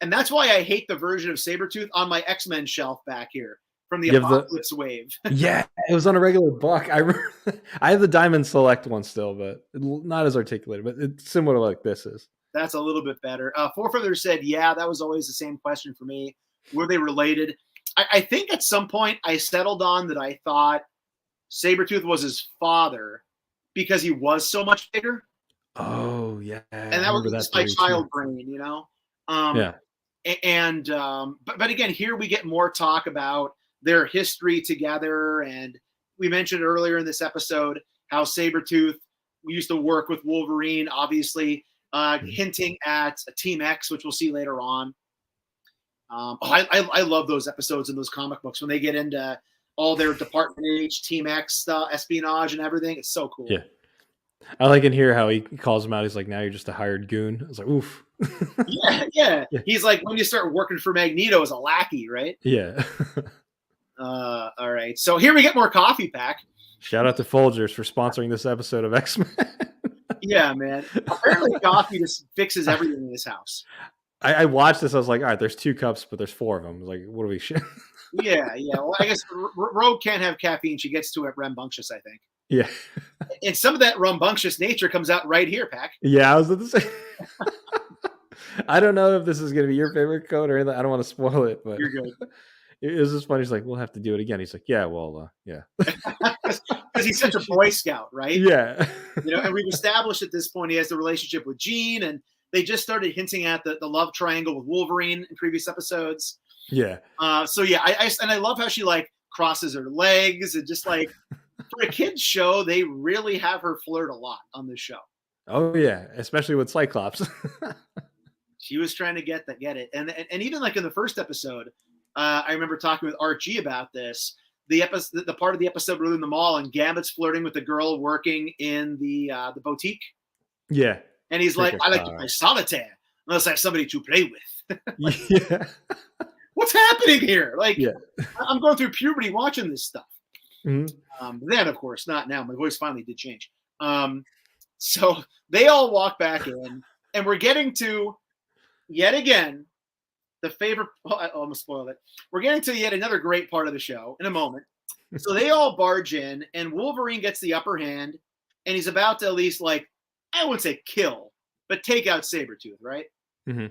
And that's why I hate the version of Sabretooth on my X-Men shelf back here from the Apocalypse Wave. Yeah, it was on a regular buck. I have the Diamond Select one still, but not as articulated, but it's similar to like this is. That's a little bit better. Four Feathers said, yeah, that was always the same question for me. Were they related? I think at some point I settled on that I thought Sabretooth was his father because he was so much bigger. Oh, yeah. And that was just my child brain, Yeah. And but again, here we get more talk about their history together. And we mentioned earlier in this episode how Sabretooth used to work with Wolverine, obviously. Hinting at a Team X, which we'll see later on. I love those episodes in those comic books when they get into all their Department H, Team X stuff, espionage and everything. It's so cool. Yeah. I like in here how he calls him out. He's like, now you're just a hired goon. I was like, oof. Yeah. He's like, when you start working for Magneto as a lackey, right? Yeah. All right. So here we get more coffee, Pac. Shout out to Folgers for sponsoring this episode of X-Men. Yeah, man. Apparently coffee just fixes everything in this house. I watched this. I was like, all right, there's 2 cups, but there's 4 of them. I was like, what do we shit? Yeah. Well, I guess Rogue can't have caffeine. She gets to it rambunctious, I think. Yeah. And some of that rambunctious nature comes out right here, Pac. Yeah, I was going to say. I don't know if this is going to be your favorite quote or anything. I don't want to spoil it, but You're good. it was just funny. He's like, we'll have to do it again. He's like, yeah, well, yeah. Because he's such a Boy Scout, right? Yeah. And we've established at this point he has the relationship with Jean, and they just started hinting at the love triangle with Wolverine in previous episodes. Yeah. So yeah, I love how she like crosses her legs and just like for a kid's show, they really have her flirt a lot on this show. Oh yeah, especially with Cyclops. She was trying to get it, and even like in the first episode, I remember talking with Archie about this. The part of the episode where they're in the mall and Gambit's flirting with the girl working in the boutique. Yeah, and he's like, "I like to play solitaire unless I have somebody to play with." Like, yeah. what's happening here? Like, Yeah. I'm going through puberty watching this stuff. Mm-hmm. Then, of course, not now. My voice finally did change. So they all walk back in, and we're getting to yet again the favorite. Oh, I almost spoiled it. We're getting to yet another great part of the show in a moment. So they all barge in, and Wolverine gets the upper hand, and he's about to at least, like, I wouldn't say kill, but take out Sabretooth, right? Mm-hmm.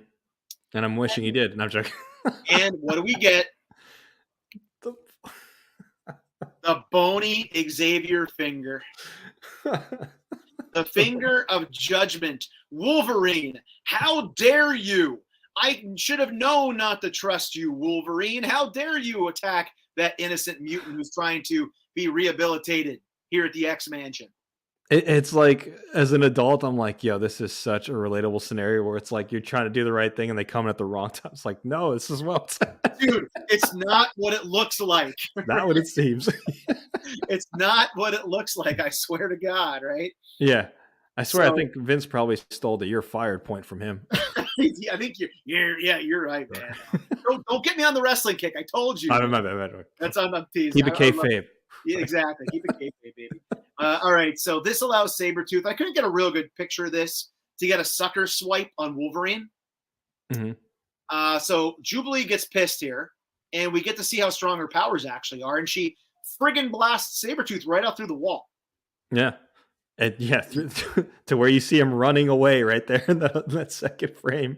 And I'm wishing he did. And I'm joking. And what do we get? The bony Xavier finger. The finger of judgment. Wolverine, how dare you? I should have known not to trust you, Wolverine. How dare you attack that innocent mutant who's trying to be rehabilitated here at the X-Mansion? It's like, as an adult, I'm like, yo, this is such a relatable scenario where it's like you're trying to do the right thing and they come in at the wrong time. It's like, no, this is well. Dude, it's not what it looks like. Not what it seems. It's not what it looks like. I swear to God, right? Yeah. I swear, I think Vince probably stole the "you're fired" point from him. I think you're right, man. Don't get me on the wrestling kick. I told you. That's on the tease. Keep it kayfabe. Yeah, exactly. Keep it kayfabe, baby. All right, so this allows Sabretooth. I couldn't get a real good picture of this to get a sucker swipe on Wolverine. Mm-hmm. So Jubilee gets pissed here, and we get to see how strong her powers actually are, and she friggin' blasts Sabretooth right out through the wall. Yeah. And yeah, to where you see him running away right there in that second frame.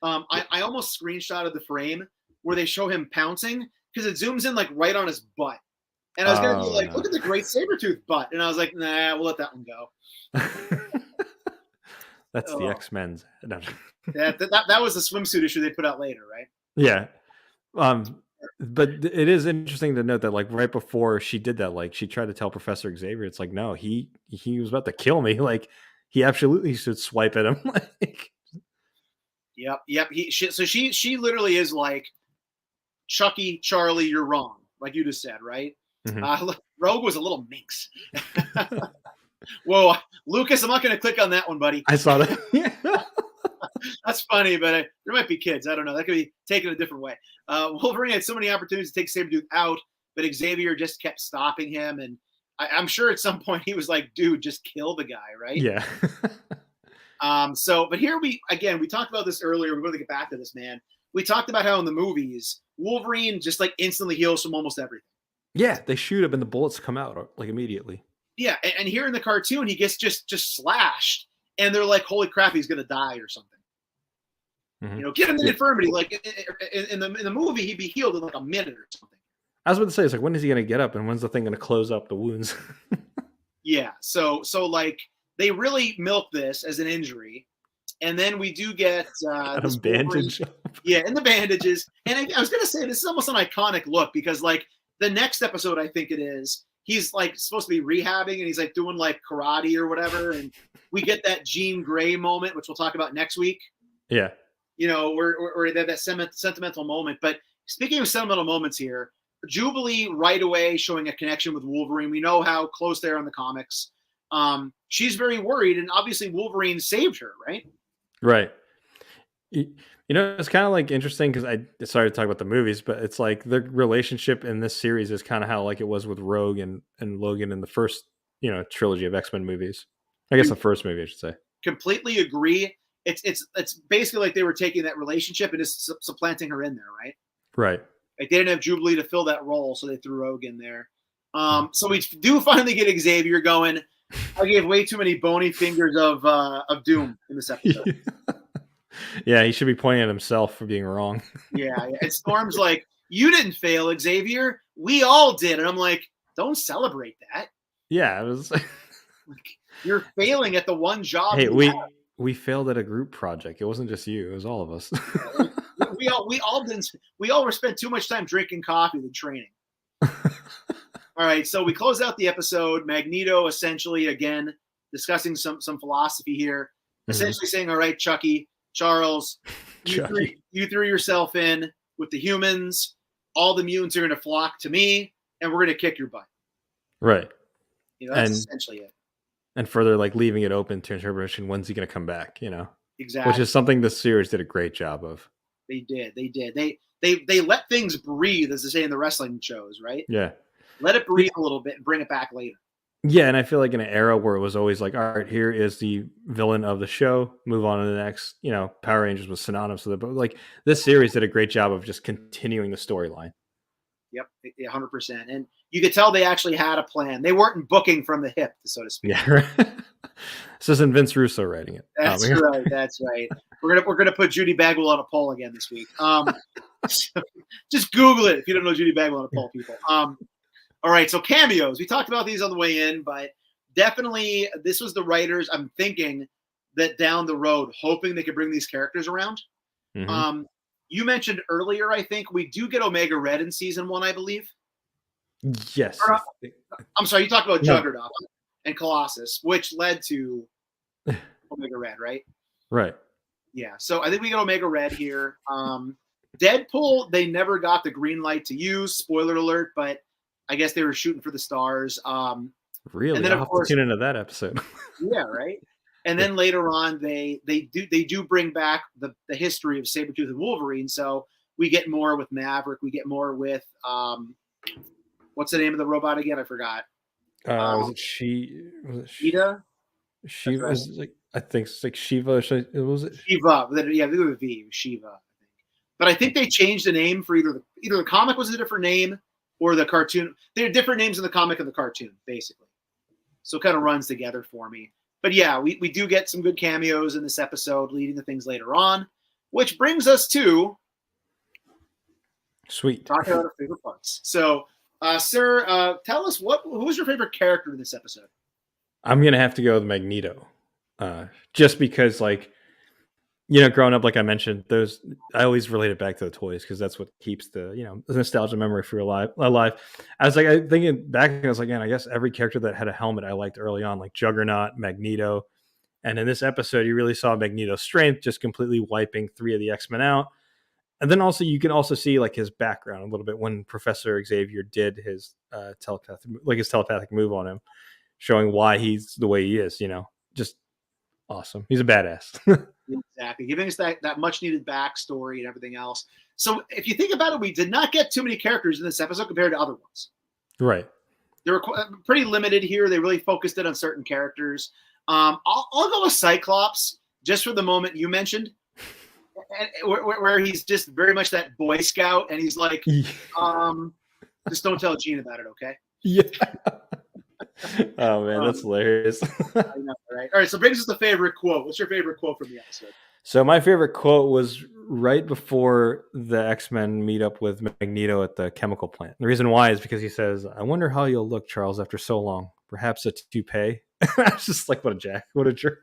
I almost screenshotted the frame where they show him pouncing because it zooms in like right on his butt. And I was going to be like, look at the great Sabretooth butt. And I was like, nah, we'll let that one go. That's the X-Men's. No. That was the swimsuit issue they put out later, right? Yeah. But it is interesting to note that, like, right before she did that, like, she tried to tell Professor Xavier, it's like, no, he was about to kill me. Like, he absolutely should swipe at him. Like, Yep. She literally is like, Chucky, Charlie, you're wrong. Like you just said, right? Mm-hmm. Rogue was a little minx. Whoa, Lucas, I'm not going to click on that one, buddy. I saw that. That's funny, but there might be kids. I don't know. That could be taken a different way. Wolverine had so many opportunities to take Sabretooth out, but Xavier just kept stopping him. And I'm sure at some point he was like, dude, just kill the guy, right? Yeah. But here we talked about this earlier. We're going to get back to this, man. We talked about how in the movies, Wolverine just like instantly heals from almost everything. Yeah, they shoot him and the bullets come out like immediately. Yeah, and here in the cartoon, he gets just slashed, and they're like, holy crap, he's going to die or something. Mm-hmm. Get him in the infirmary. Like in the movie, he'd be healed in like a minute or something. I was about to say, it's like, when is he going to get up, and when's the thing going to close up the wounds? Yeah, so like they really milk this as an injury, and then we do get this bandage. Yeah, and the bandages. And I was going to say this is almost an iconic look because like the next episode, I think it is, he's like supposed to be rehabbing and he's like doing like karate or whatever, and we get that Jean Grey moment, which we'll talk about next week. Yeah. Where that sentimental moment. But speaking of sentimental moments here, Jubilee right away showing a connection with Wolverine. We know how close they are in the comics. She's very worried, and obviously Wolverine saved her, right? Right. It's kind of like interesting because I started to talk about the movies, but it's like the relationship in this series is kind of how like it was with Rogue and Logan in the first, trilogy of X-Men movies. I guess the first movie, I should say. Completely agree. It's basically like they were taking that relationship and just supplanting her in there, right? Right. Like they didn't have Jubilee to fill that role, so they threw Rogue in there. So we do finally get Xavier going. I gave way too many bony fingers of doom in this episode. Yeah, he should be pointing at himself for being wrong. Yeah. And Storm's like, you didn't fail, Xavier. We all did. And I'm like, don't celebrate that. Yeah, it was. You're failing at the one job. Hey, we failed at a group project. It wasn't just you; it was all of us. we all were spent too much time drinking coffee than training. All right, so we close out the episode. Magneto essentially again discussing some philosophy here, essentially saying, "All right, Chucky, Charles, you threw yourself in with the humans. All the mutants are going to flock to me, and we're going to kick your butt." Right. That's essentially it. And further, like leaving it open to interpretation. When's he going to come back? Exactly. Which is something the series did a great job of. They did. They let things breathe, as they say in the wrestling shows, right? Yeah. Let it breathe a little bit and bring it back later. Yeah, and I feel like in an era where it was always like, all right, here is the villain of the show, move on to the next, Power Rangers was synonymous with it. But like this series did a great job of just continuing the storyline. Yep, 100%. And you could tell they actually had a plan. They weren't booking from the hip, so to speak. Yeah, right. This isn't Vince Russo writing it. That's right. That's right. We're gonna put Judy Bagwell on a poll again this week. So just Google it if you don't know Judy Bagwell on a poll, people. All right, so cameos. We talked about these on the way in, but definitely this was the writers. I'm thinking that down the road, hoping they could bring these characters around. Mm-hmm. You mentioned earlier, I think we do get Omega Red in season 1, I believe. Yes. I'm sorry, you talked about Juggernaut and Colossus, which led to Omega Red, right? Right. Yeah, so I think we get Omega Red here. Deadpool, they never got the green light to use. Spoiler alert, but I guess they were shooting for the stars. Really? And then, of course, tune into that episode. Yeah, right. And then later on, they do bring back the history of Sabretooth and Wolverine. So we get more with Maverick. We get more with what's the name of the robot again? I forgot. Was it Sheeta? Shiva was like, I think it's like Shiva. Was it Shiva? Yeah, they were V. Shiva. I think. But I think they changed the name for either the comic was a different name or the cartoon. There are different names in the comic and the cartoon, basically. So it kind of runs together for me. But yeah, we do get some good cameos in this episode, leading to things later on, which brings us to talking about our favorite parts. So, sir, tell us who was your favorite character in this episode? I'm gonna have to go with Magneto, just because, like, growing up, like I mentioned, I always relate it back to the toys because that's what keeps the nostalgia memory for alive. I was like, thinking back, I was like, man, I guess every character that had a helmet I liked early on, like Juggernaut, Magneto, and in this episode, you really saw Magneto's strength just completely wiping 3 of the X-Men out. And then also you can also see like his background a little bit when Professor Xavier did his telepathic move on him, showing why he's the way he is. Just awesome. He's a badass. Exactly, giving us that much needed backstory and everything else. So if you think about it, we did not get too many characters in this episode compared to other ones. Right. They were pretty limited here. They really focused in on certain characters. I'll go with Cyclops just for the moment you mentioned, where he's just very much that Boy Scout, and he's like, just don't tell Jean about it, okay? Yeah. Oh man, that's hilarious. I know, right? All right, so brings us the favorite quote. What's your favorite quote from the episode? So my favorite quote was right before the X-Men meet up with Magneto at the chemical plant. The reason why is because he says, "I wonder how you'll look, Charles, after so long. Perhaps a toupee." I was just like, what a jerk.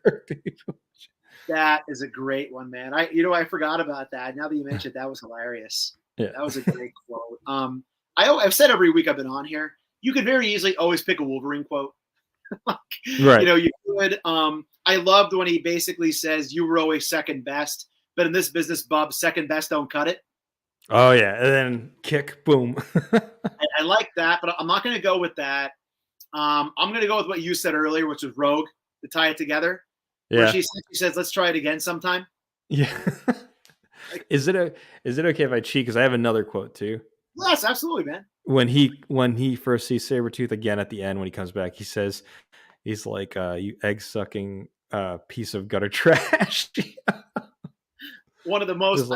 That is a great one, man. I forgot about that. Now that you mentioned it, that was hilarious. Yeah. That was a great quote. I've said every week I've been on here, you could very easily always pick a Wolverine quote. Right. You could. I loved when he basically says, "You were always second best, but in this business, bub, second best don't cut it." Oh yeah, and then kick, boom. I like that, but I'm not going to go with that. I'm going to go with what you said earlier, which was Rogue, to tie it together. Yeah. Where she says, "Let's try it again sometime." Yeah. Is it okay if I cheat? Because I have another quote too. Yes, absolutely, man. When he first sees Sabretooth again at the end, when he comes back, he says, he's like, "You egg-sucking piece of gutter trash." One of the most...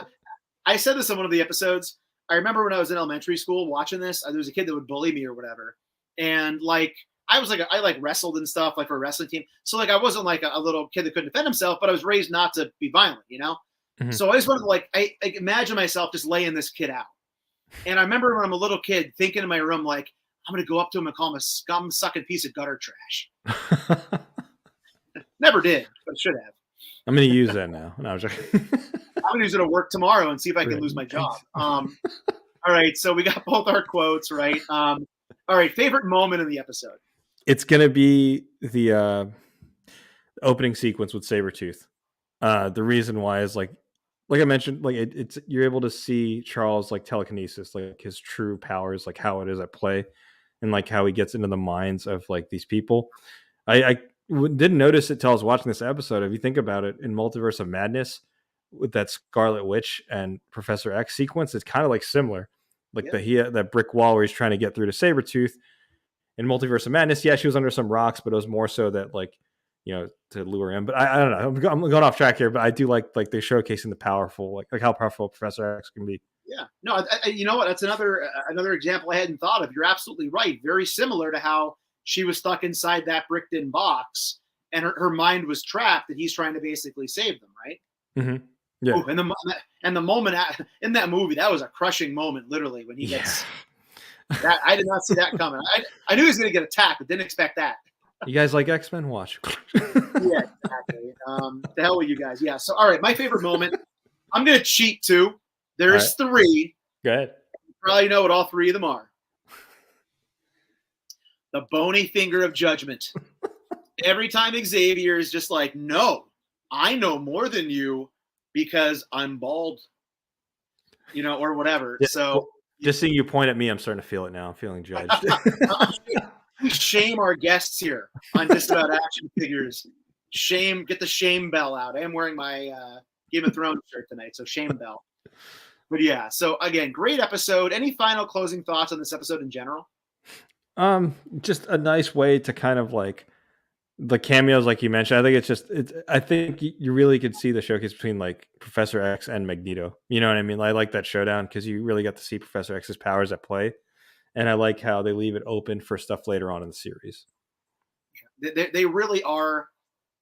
I said this in one of the episodes. I remember when I was in elementary school watching this, there was a kid that would bully me or whatever. and like I was like I like wrestled and stuff like for a wrestling team. So like I wasn't like a little kid that couldn't defend himself, but I was raised not to be violent, you know. Mhm. So I just wanted to like I imagine myself just laying this kid out. And I remember when I'm a little kid thinking in my room like I'm gonna go up to him and call him a scum sucking piece of gutter trash. Never did, but should have. I'm going to use that now. No, I'm joking. I'm gonna use it at work tomorrow and see if I can lose my job. All right, so we got both our quotes right. All right, favorite moment in the episode. It's going to be the opening sequence with Sabretooth. The reason why is like I mentioned, like it's you're able to see Charles like telekinesis, like his true powers, like how it is at play, and like how he gets into the minds of like these people. I didn't notice it till I was watching this episode. If you think about it, in Multiverse of Madness, with that Scarlet Witch and Professor X sequence, it's kind of like similar. Like that brick wall where he's trying to get through to Sabretooth. In Multiverse of Madness, yeah, she was under some rocks, but it was more so that like, you know, to lure him. But I don't know. I'm going off track here, but I do like they're showcasing the powerful, like how powerful Professor X can be. Yeah, no, you know what? That's another example I hadn't thought of. You're absolutely right. Very similar to how she was stuck inside that bricked-in box, and her mind was trapped, and he's trying to basically save them, right? Mm-hmm. Yeah. Ooh, and the moment in that movie, that was a crushing moment, literally, when he gets that. I did not see that coming. I knew he was going to get attacked, but didn't expect that. You guys like X-Men? Watch. Yeah, exactly. The hell with you guys. Yeah. So, all right, my favorite moment. I'm going to cheat too. There's three. Go ahead. You probably know what all three of them are. The bony finger of judgment. Every time Xavier is just like, no, I know more than you because I'm bald, you know, or whatever. Yeah, so just seeing you point at me, I'm starting to feel it now. I'm feeling judged. We shame our guests here on Disavowed Action Figures. Shame, get the shame bell out. I am wearing my Game of Thrones shirt tonight, so shame bell. But yeah, so again, great episode. Any final closing thoughts on this episode in general? Just a nice way to kind of like the cameos, like you mentioned. I think I think you really could see the showcase between like Professor X and Magneto. You know what I mean? I like that showdown because you really got to see Professor X's powers at play. And I like how they leave it open for stuff later on in the series. They really are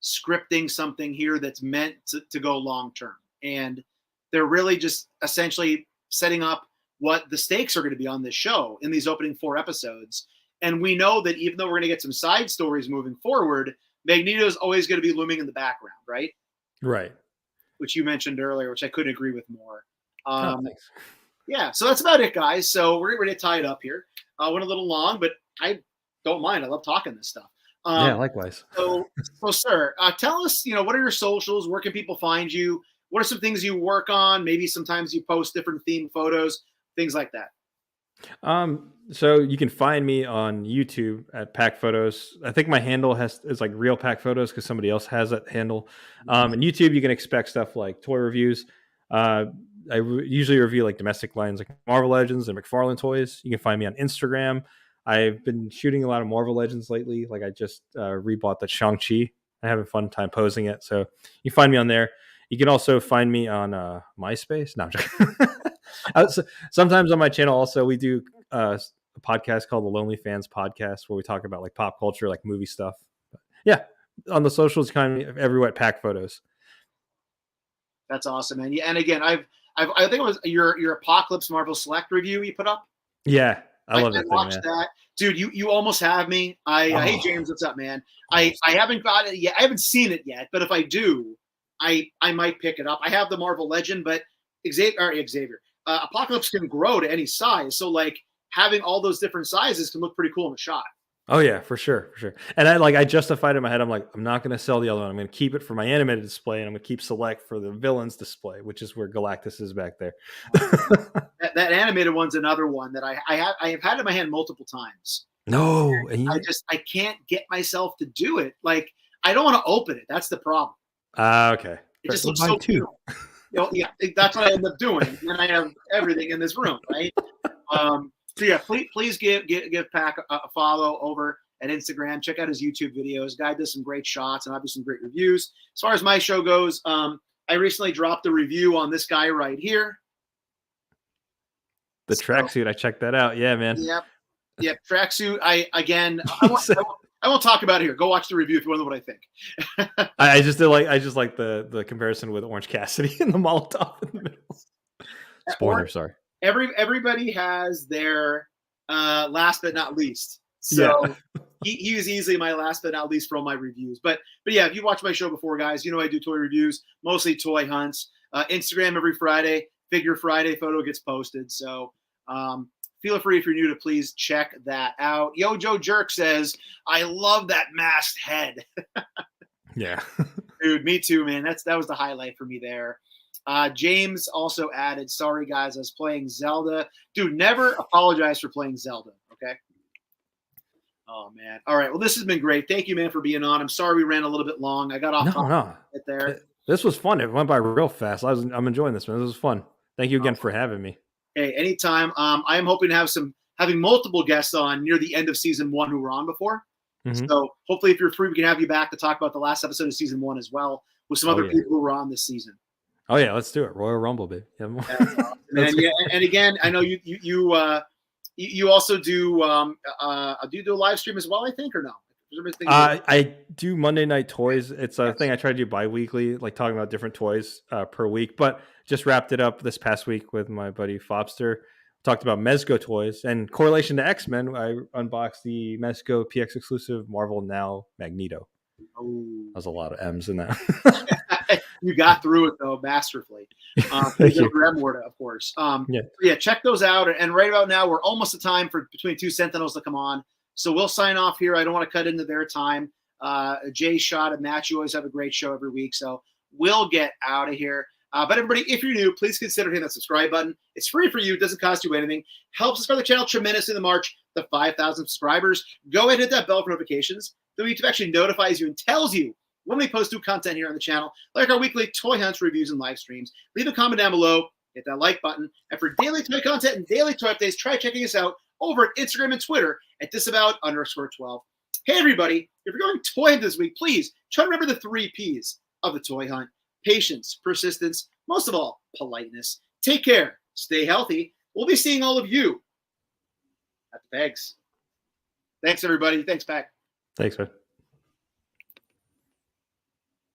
scripting something here that's meant to go long term. And they're really just essentially setting up what the stakes are going to be on this show in these opening 4 episodes. And we know that even though we're going to get some side stories moving forward, Magneto's always going to be looming in the background, right? Right. Which you mentioned earlier, which I couldn't agree with more. Thanks. Yeah, so that's about it, guys. So we're ready to tie it up here. Went a little long, but I don't mind. I love talking this stuff. Yeah, likewise. So sir, tell us, what are your socials? Where can people find you? What are some things you work on? Maybe sometimes you post different theme photos, things like that. So you can find me on YouTube at PacPhotos. I think my handle is like Real PacPhotos because somebody else has that handle. And YouTube, you can expect stuff like toy reviews. I usually review like domestic lines like Marvel Legends and McFarlane toys. You can find me on Instagram. I've been shooting a lot of Marvel Legends lately. Like I just rebought the Shang-Chi. I'm having a fun time posing it. So you find me on there. You can also find me on MySpace. No, I'm joking. Sometimes on my channel also we do a podcast called the Lonely Fans Podcast where we talk about like pop culture, like movie stuff. But yeah, on the socials, kind of everywhere at PacPhotos. That's awesome, man. Yeah, and again, I think it was your Apocalypse Marvel Select review you put up. Yeah, I love that thing, watched that, dude. You almost have me. Hey James, what's up, man? I haven't got it yet. I haven't seen it yet, but if I do, I might pick it up. I have the Marvel Legend, but Xavier. Apocalypse can grow to any size, so like having all those different sizes can look pretty cool in a shot. Oh yeah, for sure. And I justified in my head. I'm like, I'm not going to sell the other one. I'm going to keep it for my animated display, and I'm going to keep Select for the villains display, which is where Galactus is back there. that animated one's another one that I have had in my hand multiple times. No, I can't get myself to do it. Like I don't want to open it. That's the problem. Okay. It just looks so cute. Yeah, that's what I end up doing. And I have everything in this room, right? So yeah, please give Pac a follow over at Instagram. Check out his YouTube videos. Guy does some great shots and obviously some great reviews. As far as my show goes, I recently dropped a review on this guy right here. The tracksuit, I checked that out. Yeah, man. Yep. Yeah, tracksuit. I won't talk about it here. Go watch the review if you want to know what I think. I just like the comparison with Orange Cassidy and the Molotov in the middle. Spoiler, sorry. Everybody has their last but not least. So he was easily my last but not least for all my reviews. But yeah, if you watched my show before, guys, you know I do toy reviews, mostly toy hunts. Instagram every Friday, Figure Friday photo gets posted. So feel free, if you're new, to please check that out. Yo Joe Jerk says, I love that masked head. Yeah. Dude, me too, man. That was the highlight for me there. James also added, sorry guys, I was playing Zelda. Dude, never apologize for playing Zelda, okay? Oh man. All right. Well, this has been great. Thank you, man, for being on. I'm sorry we ran a little bit long. I got off topic there. This was fun. It went by real fast. I'm enjoying this, man. This was fun. Thank you again for having me. Hey, anytime. I am hoping to have having multiple guests on near the end of season 1 who were on before. Mm-hmm. So hopefully, if you're free, we can have you back to talk about the last episode of season 1 as well with some other people who were on this season. Oh yeah, let's do it. Royal Rumble, baby. Yeah, awesome. And again, I know you also do you do a live stream as well, I think, or no? I do Monday Night Toys. It's a thing I try to do bi-weekly, like talking about different toys per week, but just wrapped it up this past week with my buddy Fobster. Talked about Mezco toys and correlation to X-Men. I unboxed the Mezco PX exclusive Marvel Now Magneto. Oh, there's a lot of M's in that. You got through it though masterfully. Remorta, of course. Yeah, check those out. And right about now, we're almost at time for Between Two Sentinels to come on. So we'll sign off here. I don't want to cut into their time. Jay, Shot, and Matt, you always have a great show every week. So we'll get out of here. But everybody, if you're new, please consider hitting that subscribe button. It's free for you. It doesn't cost you anything. Helps us grow the channel tremendously in the march to 5,000 subscribers. Go ahead and hit that bell for notifications. The YouTube actually notifies you and tells you when we post new content here on the channel, like our weekly toy hunts, reviews, and live streams. Leave a comment down below. Hit that like button. And for daily toy content and daily toy updates, try checking us out over at Instagram and Twitter at disavowed_12. Hey, everybody, if you're going toy hunt this week, please try to remember the 3 Ps of the toy hunt: patience, persistence, most of all, politeness. Take care. Stay healthy. We'll be seeing all of you at the pegs. Thanks, everybody. Thanks, Pac. Thanks, man.